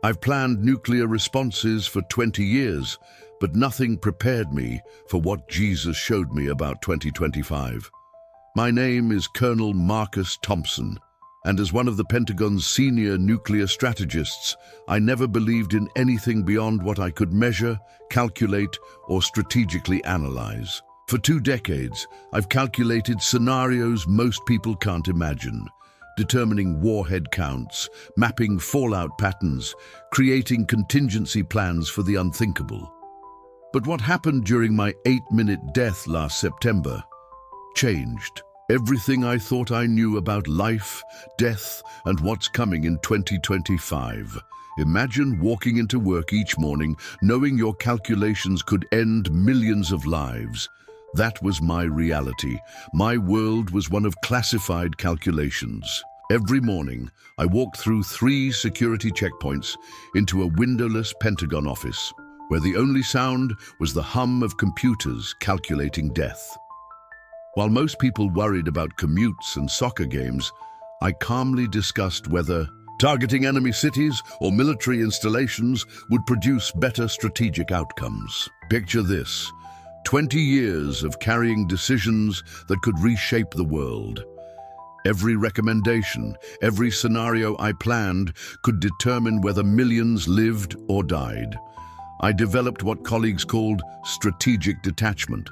I've planned nuclear responses for 20 years, but nothing prepared me for what Jesus showed me about 2025. My name is Colonel Marcus Thompson, and as one of the Pentagon's senior nuclear strategists, I never believed in anything beyond what I could measure, calculate, or strategically analyze. For 2 decades, I've calculated scenarios most people can't imagine, determining warhead counts, mapping fallout patterns, creating contingency plans for the unthinkable. But what happened during my 8-minute death last September changed everything I thought I knew about life, death, and what's coming in 2025. Imagine walking into work each morning knowing your calculations could end millions of lives. That was my reality. My world was one of classified calculations. Every morning, I walked through 3 security checkpoints into a windowless Pentagon office, where the only sound was the hum of computers calculating death. While most people worried about commutes and soccer games, I calmly discussed whether targeting enemy cities or military installations would produce better strategic outcomes. Picture this: 20 years of carrying decisions that could reshape the world. Every recommendation, every scenario I planned could determine whether millions lived or died. I developed what colleagues called strategic detachment,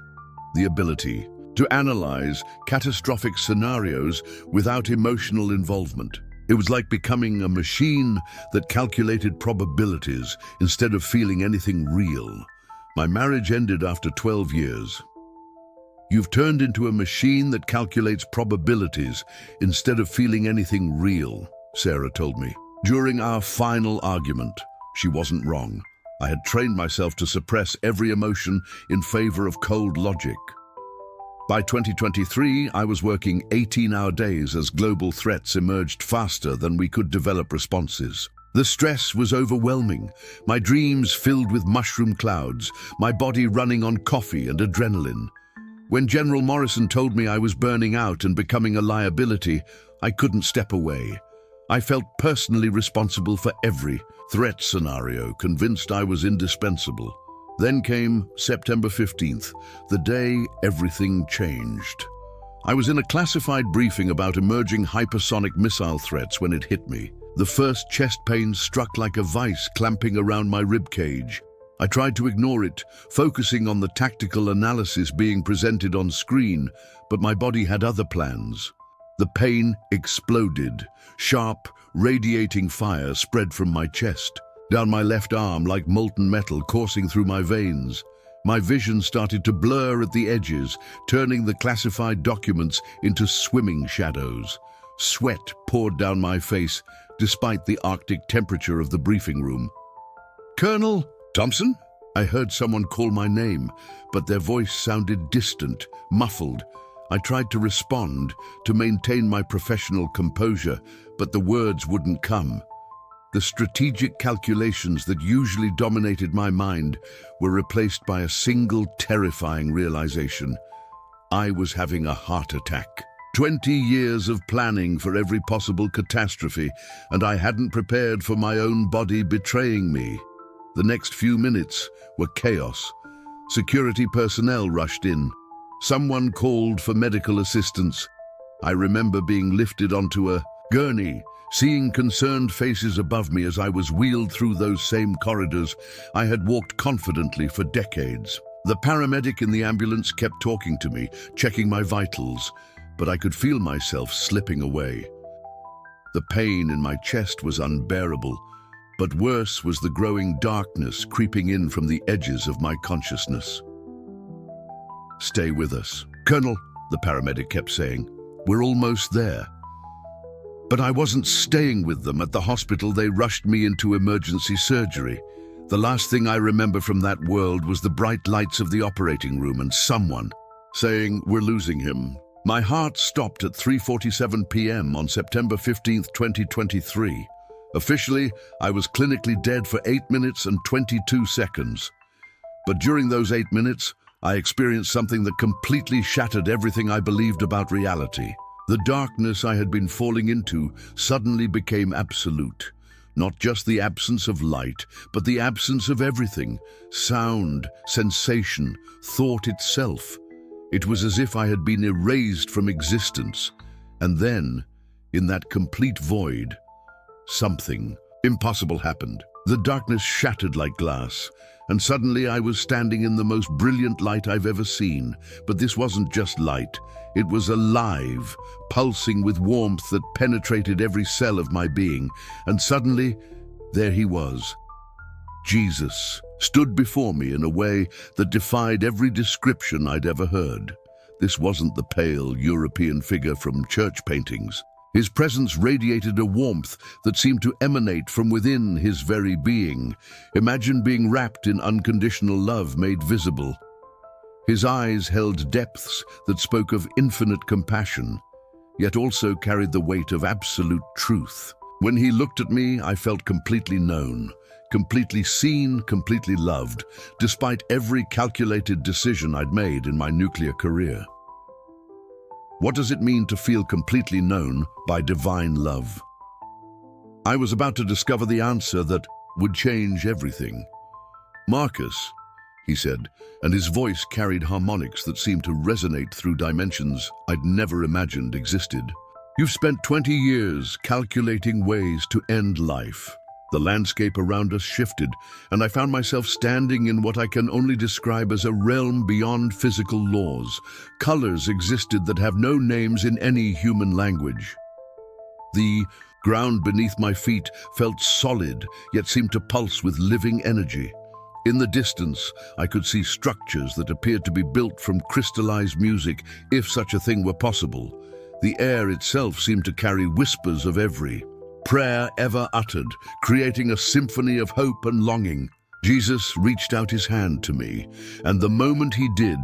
the ability to analyze catastrophic scenarios without emotional involvement. It was like becoming a machine that calculated probabilities instead of feeling anything real. My marriage ended after 12 years. You've turned into a machine that calculates probabilities instead of feeling anything real, Sarah told me. During our final argument, she wasn't wrong. I had trained myself to suppress every emotion in favor of cold logic. By 2023, I was working 18-hour days as global threats emerged faster than we could develop responses. The stress was overwhelming, my dreams filled with mushroom clouds, my body running on coffee and adrenaline. When General Morrison told me I was burning out and becoming a liability, I couldn't step away. I felt personally responsible for every threat scenario, convinced I was indispensable. Then came September 15th, the day everything changed. I was in a classified briefing about emerging hypersonic missile threats when it hit me. The first chest pain struck like a vice clamping around my ribcage. I tried to ignore it, focusing on the tactical analysis being presented on screen, but my body had other plans. The pain exploded. Sharp, radiating fire spread from my chest, down my left arm like molten metal coursing through my veins. My vision started to blur at the edges, turning the classified documents into swimming shadows. Sweat poured down my face, despite the Arctic temperature of the briefing room. "Colonel Thompson?" I heard someone call my name, but their voice sounded distant, muffled. I tried to respond, to maintain my professional composure, but the words wouldn't come. The strategic calculations that usually dominated my mind were replaced by a single terrifying realization. I was having a heart attack. 20 years of planning for every possible catastrophe, and I hadn't prepared for my own body betraying me. The next few minutes were chaos. Security personnel rushed in. Someone called for medical assistance. I remember being lifted onto a gurney, seeing concerned faces above me as I was wheeled through those same corridors I had walked confidently for decades. The paramedic in the ambulance kept talking to me, checking my vitals, but I could feel myself slipping away. The pain in my chest was unbearable, but worse was the growing darkness creeping in from the edges of my consciousness. "Stay with us, Colonel," the paramedic kept saying. "We're almost there." But I wasn't staying with them. At the hospital, they rushed me into emergency surgery. The last thing I remember from that world was the bright lights of the operating room and someone saying, "We're losing him." My heart stopped at 3:47 p.m. on September 15th, 2023. Officially, I was clinically dead for 8 minutes and 22 seconds. But during those 8 minutes, I experienced something that completely shattered everything I believed about reality. The darkness I had been falling into suddenly became absolute. Not just the absence of light, but the absence of everything, sound, sensation, thought itself. It was as if I had been erased from existence. And then, in that complete void, something impossible happened. The darkness shattered like glass, and suddenly I was standing in the most brilliant light I've ever seen. But this wasn't just light. It was alive, pulsing with warmth that penetrated every cell of my being. And suddenly, there he was. Jesus stood before me in a way that defied every description I'd ever heard. This wasn't the pale European figure from church paintings. His presence radiated a warmth that seemed to emanate from within his very being. Imagine being wrapped in unconditional love made visible. His eyes held depths that spoke of infinite compassion, yet also carried the weight of absolute truth. When he looked at me, I felt completely known, completely seen, completely loved, despite every calculated decision I'd made in my nuclear career. What does it mean to feel completely known by divine love? I was about to discover the answer that would change everything. "Marcus," he said, and his voice carried harmonics that seemed to resonate through dimensions I'd never imagined existed. "You've spent 20 years calculating ways to end life." The landscape around us shifted, and I found myself standing in what I can only describe as a realm beyond physical laws. Colors existed that have no names in any human language. The ground beneath my feet felt solid, yet seemed to pulse with living energy. In the distance, I could see structures that appeared to be built from crystallized music, if such a thing were possible. The air itself seemed to carry whispers of every prayer ever uttered, creating a symphony of hope and longing. Jesus reached out his hand to me, and the moment he did,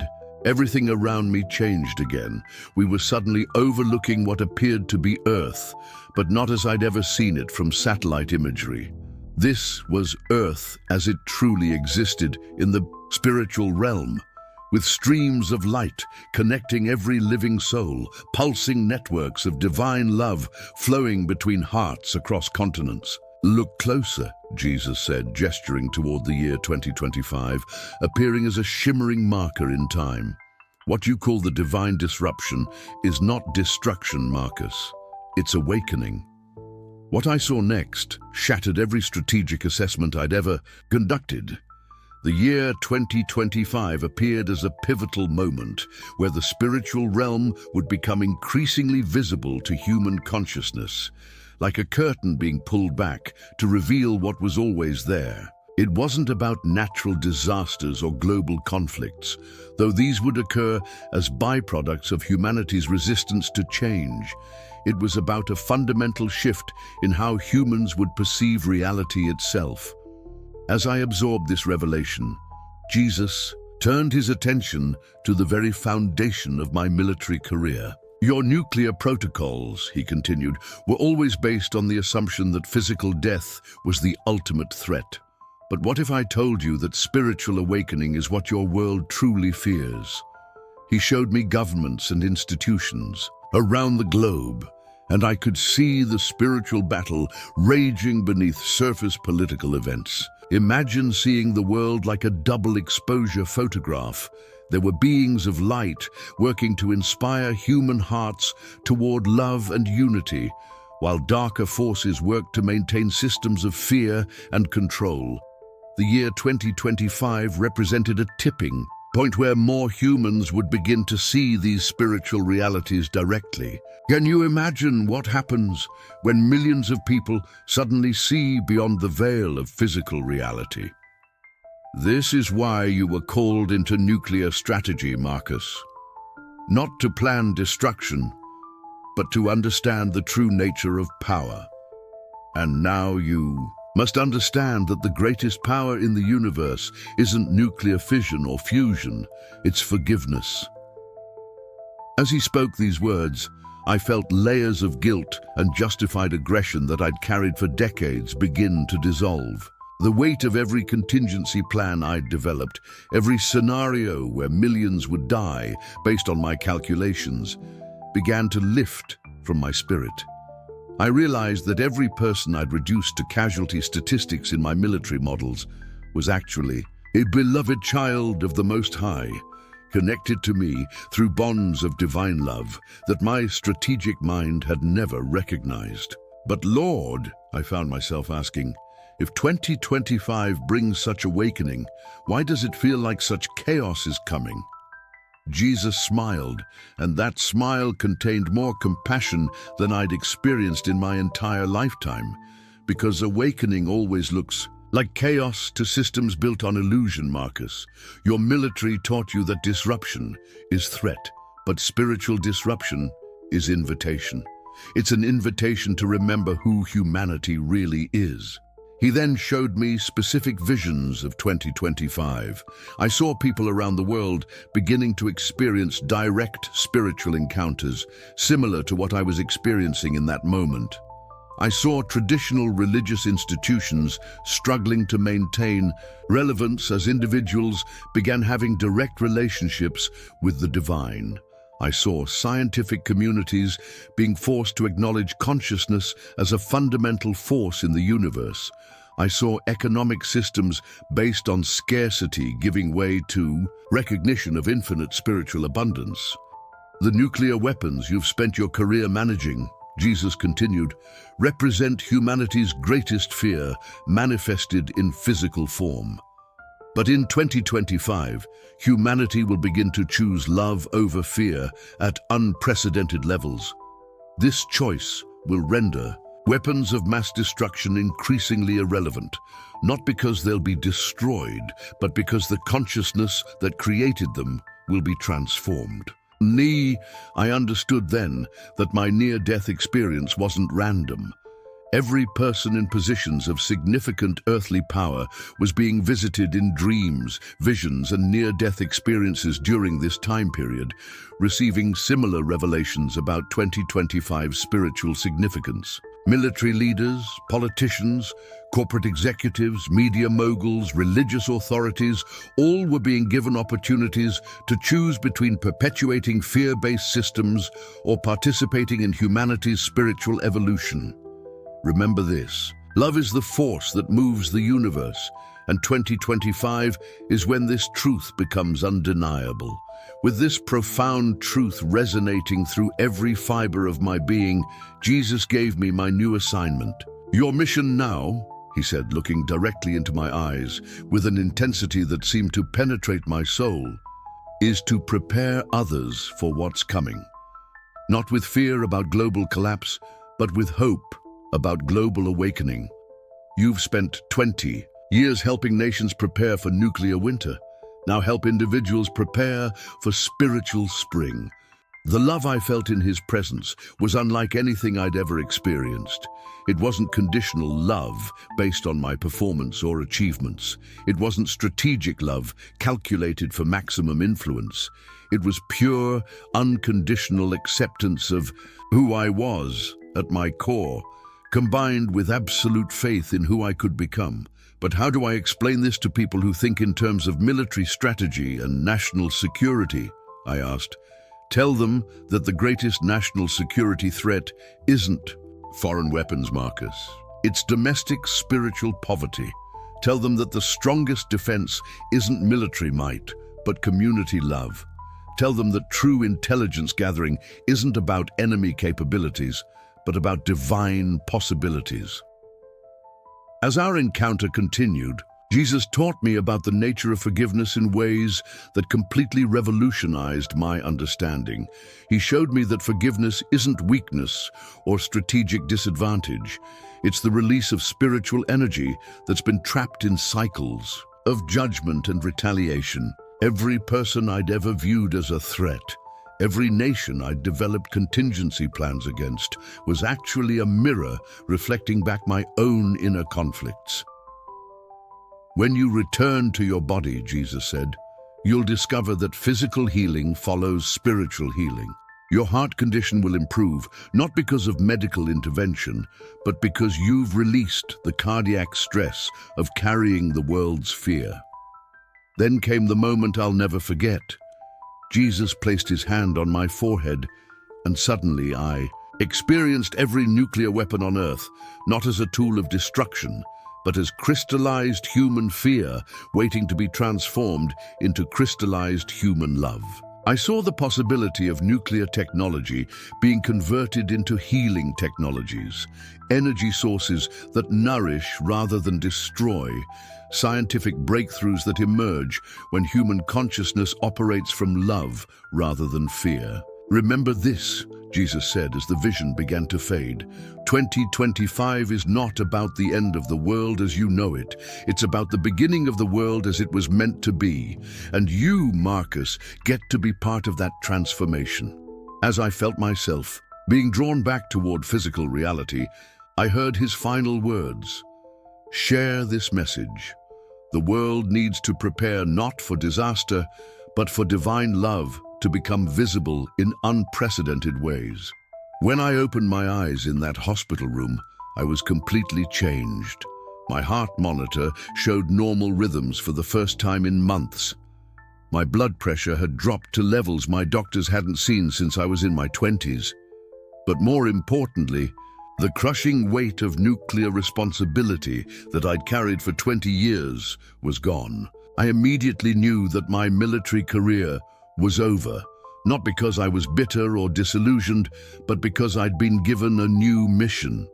everything around me changed again. We were suddenly overlooking what appeared to be Earth, but not as I'd ever seen it from satellite imagery. This was Earth as it truly existed in the spiritual realm, with streams of light connecting every living soul, pulsing networks of divine love flowing between hearts across continents. "Look closer," Jesus said, gesturing toward the year 2025, appearing as a shimmering marker in time. "What you call the divine disruption is not destruction, Marcus. It's awakening." What I saw next shattered every strategic assessment I'd ever conducted. The year 2025 appeared as a pivotal moment where the spiritual realm would become increasingly visible to human consciousness, like a curtain being pulled back to reveal what was always there. It wasn't about natural disasters or global conflicts, though these would occur as byproducts of humanity's resistance to change. It was about a fundamental shift in how humans would perceive reality itself. As I absorbed this revelation, Jesus turned his attention to the very foundation of my military career. "Your nuclear protocols," he continued, "were always based on the assumption that physical death was the ultimate threat. But what if I told you that spiritual awakening is what your world truly fears?" He showed me governments and institutions around the globe, and I could see the spiritual battle raging beneath surface political events. Imagine seeing the world like a double exposure photograph. There were beings of light working to inspire human hearts toward love and unity, while darker forces worked to maintain systems of fear and control. The year 2025 represented a tipping point where more humans would begin to see these spiritual realities directly. Can you imagine what happens when millions of people suddenly see beyond the veil of physical reality? This is why you were called into nuclear strategy, Marcus. Not to plan destruction, but to understand the true nature of power. And now you must understand that the greatest power in the universe isn't nuclear fission or fusion, it's forgiveness. As he spoke these words, I felt layers of guilt and justified aggression that I'd carried for decades begin to dissolve. The weight of every contingency plan I'd developed, every scenario where millions would die based on my calculations, began to lift from my spirit. I realized that every person I'd reduced to casualty statistics in my military models was actually a beloved child of the Most High, connected to me through bonds of divine love that my strategic mind had never recognized. But Lord, I found myself asking, if 2025 brings such awakening, why does it feel like such chaos is coming? Jesus smiled, and that smile contained more compassion than I'd experienced in my entire lifetime, because awakening always looks like chaos to systems built on illusion, Marcus. Your military taught you that disruption is threat, but spiritual disruption is invitation. It's an invitation to remember who humanity really is. He then showed me specific visions of 2025. I saw people around the world beginning to experience direct spiritual encounters, similar to what I was experiencing in that moment. I saw traditional religious institutions struggling to maintain relevance as individuals began having direct relationships with the divine. I saw scientific communities being forced to acknowledge consciousness as a fundamental force in the universe. I saw economic systems based on scarcity giving way to recognition of infinite spiritual abundance. The nuclear weapons you've spent your career managing, Jesus continued, represent humanity's greatest fear manifested in physical form. But in 2025, humanity will begin to choose love over fear at unprecedented levels. This choice will render weapons of mass destruction increasingly irrelevant, not because they'll be destroyed, but because the consciousness that created them will be transformed. I understood then that my near-death experience wasn't random. Every person in positions of significant earthly power was being visited in dreams, visions, and near-death experiences during this time period, receiving similar revelations about 2025's spiritual significance. Military leaders, politicians, corporate executives, media moguls, religious authorities, all were being given opportunities to choose between perpetuating fear-based systems or participating in humanity's spiritual evolution. Remember this: love is the force that moves the universe, and 2025 is when this truth becomes undeniable. With this profound truth resonating through every fiber of my being, Jesus gave me my new assignment. Your mission now, he said, looking directly into my eyes with an intensity that seemed to penetrate my soul, is to prepare others for what's coming. Not with fear about global collapse, but with hope about global awakening. You've spent 20 years helping nations prepare for nuclear winter. Now help individuals prepare for spiritual spring. The love I felt in his presence was unlike anything I'd ever experienced. It wasn't conditional love based on my performance or achievements. It wasn't strategic love calculated for maximum influence. It was pure, unconditional acceptance of who I was at my core, combined with absolute faith in who I could become. But how do I explain this to people who think in terms of military strategy and national security? I asked. Tell them that the greatest national security threat isn't foreign weapons, Marcus. It's domestic spiritual poverty. Tell them that the strongest defense isn't military might, but community love. Tell them that true intelligence gathering isn't about enemy capabilities, but about divine possibilities. As our encounter continued, Jesus taught me about the nature of forgiveness in ways that completely revolutionized my understanding. He showed me that forgiveness isn't weakness or strategic disadvantage. It's the release of spiritual energy that's been trapped in cycles of judgment and retaliation. Every person I'd ever viewed as a threat, every nation I'd developed contingency plans against, was actually a mirror reflecting back my own inner conflicts. When you return to your body, Jesus said, you'll discover that physical healing follows spiritual healing. Your heart condition will improve, not because of medical intervention, but because you've released the cardiac stress of carrying the world's fear. Then came the moment I'll never forget. Jesus placed his hand on my forehead, and suddenly I experienced every nuclear weapon on Earth, not as a tool of destruction, but as crystallized human fear waiting to be transformed into crystallized human love. I saw the possibility of nuclear technology being converted into healing technologies, energy sources that nourish rather than destroy, scientific breakthroughs that emerge when human consciousness operates from love rather than fear. Remember this, Jesus said as the vision began to fade. 2025 is not about the end of the world as you know it. It's about the beginning of the world as it was meant to be. And you, Marcus, get to be part of that transformation. As I felt myself being drawn back toward physical reality, I heard his final words. Share this message. The world needs to prepare not for disaster, but for divine love to become visible in unprecedented ways. When I opened my eyes in that hospital room, I was completely changed. My heart monitor showed normal rhythms for the first time in months. My blood pressure had dropped to levels my doctors hadn't seen since I was in my 20s. But more importantly, the crushing weight of nuclear responsibility that I'd carried for 20 years was gone. I immediately knew that my military career was over, not because I was bitter or disillusioned, but because I'd been given a new mission.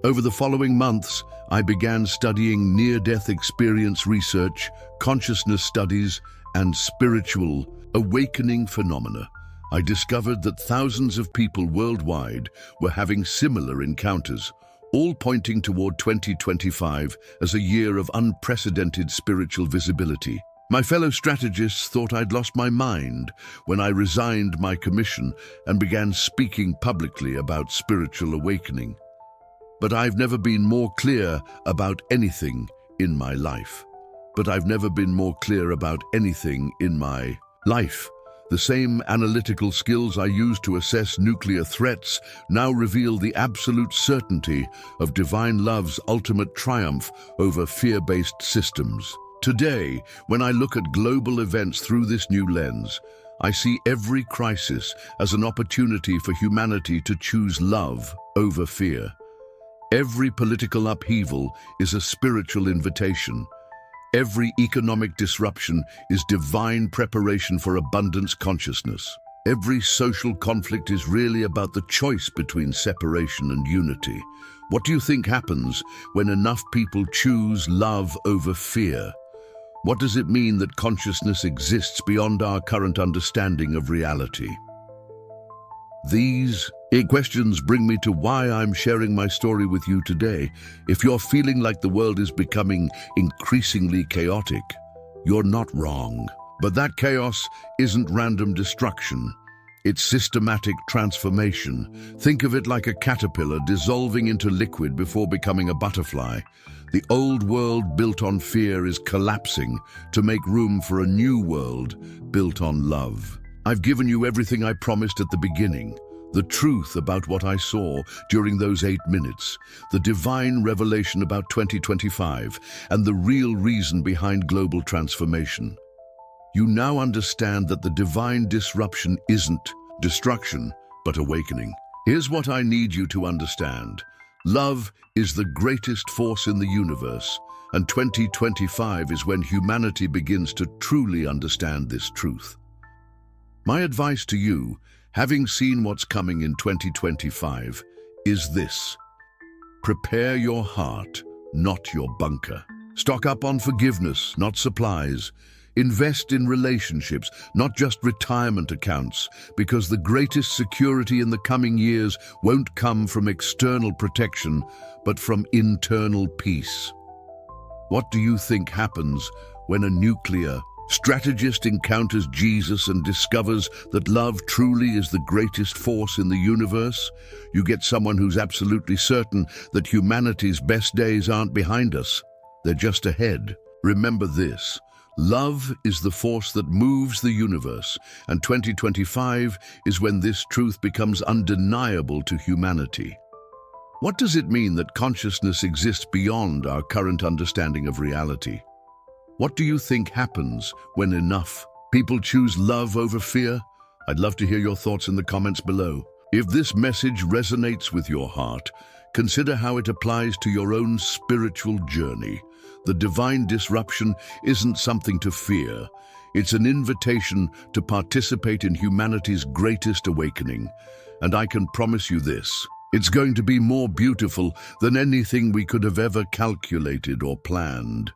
Over the following months, I began studying near-death experience research, consciousness studies, and spiritual awakening phenomena. I discovered that thousands of people worldwide were having similar encounters, all pointing toward 2025 as a year of unprecedented spiritual visibility. My fellow strategists thought I'd lost my mind when I resigned my commission and began speaking publicly about spiritual awakening. But I've never been more clear about anything in my life. The same analytical skills I used to assess nuclear threats now reveal the absolute certainty of divine love's ultimate triumph over fear-based systems. Today, when I look at global events through this new lens, I see every crisis as an opportunity for humanity to choose love over fear. Every political upheaval is a spiritual invitation. Every economic disruption is divine preparation for abundance consciousness. Every social conflict is really about the choice between separation and unity. What do you think happens when enough people choose love over fear? What does it mean that consciousness exists beyond our current understanding of reality? These questions bring me to why I'm sharing my story with you today. If you're feeling like the world is becoming increasingly chaotic, you're not wrong. But that chaos isn't random destruction. It's systematic transformation. Think of it like a caterpillar dissolving into liquid before becoming a butterfly. The old world built on fear is collapsing to make room for a new world built on love. I've given you everything I promised at the beginning. The truth about what I saw during those 8 minutes, the divine revelation about 2025, and the real reason behind global transformation. You now understand that the divine disruption isn't destruction, but awakening. Here's what I need you to understand. Love is the greatest force in the universe, and 2025 is when humanity begins to truly understand this truth. My advice to you, having seen what's coming in 2025, is this. Prepare your heart, not your bunker. Stock up on forgiveness, not supplies. Invest in relationships, not just retirement accounts, because the greatest security in the coming years won't come from external protection, but from internal peace. What do you think happens when a nuclear strategist encounters Jesus and discovers that love truly is the greatest force in the universe? You get someone who's absolutely certain that humanity's best days aren't behind us. They're just ahead. Remember this. Love is the force that moves the universe, and 2025 is when this truth becomes undeniable to humanity. What does it mean that consciousness exists beyond our current understanding of reality? What do you think happens when enough people choose love over fear? I'd love to hear your thoughts in the comments below. If this message resonates with your heart, consider how it applies to your own spiritual journey. The divine disruption isn't something to fear. It's an invitation to participate in humanity's greatest awakening. And I can promise you this: it's going to be more beautiful than anything we could have ever calculated or planned.